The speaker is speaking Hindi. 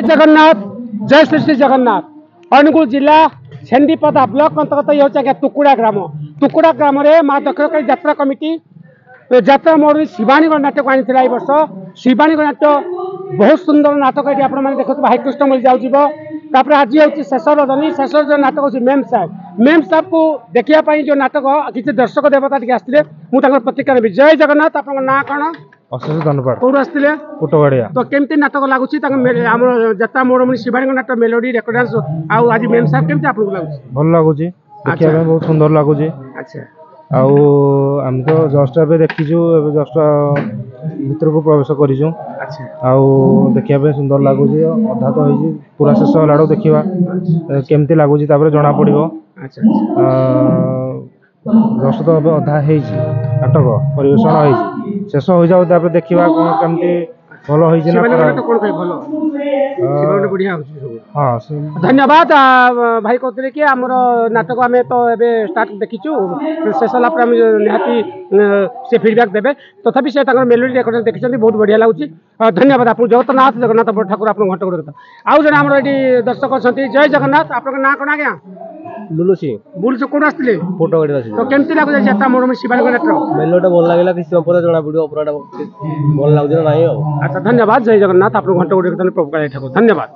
जगन्नाथ जय श्री श्री जगन्नाथ अनुगुल जिला छेंडीपदा ब्लॉक अंतर्गत ये होचा टुकुड़ा ग्राम रे माँ दक्षिणकाली यात्रा कमिटी यात्रा मोड़ शिवानीगढ़ नाटक आनी वर्ष शिवानीगढ़ नाटक बहुत सुंदर नाटक ये आप देखो भाईकृष्ण मिल जापर आज हूँ शेष रजनी शेष रजनी नाटक हूँ मेम साहब को देखापी जो नाटक किसी दर्शक देवता टी आसते मुझे प्रतिक्रिया नेबी। जय जगन्नाथ आप ना कौन अशेष धन्यवाद कौन आसते पुटगड़िया तो केमती नाटक लगुच जत्रा मोड़ शिवानी नाटक मेलोडी रेकर्डांस आज मेम साहब केमती आपको लगुच भल लगुच देखा बहुत सुंदर लगुच। अच्छा आम तो जस्ट एवं देखीचु जस्ट भर को प्रवेश करूँ देखा सुंदर लगुच अधा तो हो पूरा शेष है देखा केमती लगुच जना पड़ो जस्ट तो अधा हो नाटक परिवेशन हो शेष हो जाऊ देखा कौन कमी भल हाँ धन्यवाद भाई कहते कि आम नाटक आम तो ए स्टार्ट देखीचु शेष है निहाती से फीडबैक देवे तथापि से मेलोडी रेकर्ड देखते बहुत बढ़िया लगुच। धन्यवाद आप जगन्नाथ जगन्नाथ ठाकुर आप घंट गोड़ आउ जन आम ये दर्शक अच्छा जय जगन्नाथ आप ना कौन आज्ञा लुलु सिंह बुल से कौन आसते फोटोगड़ी तो केमती लगुच जात्रा मोड़ शिवानी नाटक मेलोटा भल लगे किसी समय पर जना पड़ो पूरा भल लगुच ना। अच्छा धन्यवाद जय जगन्नाथ आप घंट गोड़ ठाकुर धन्यवाद।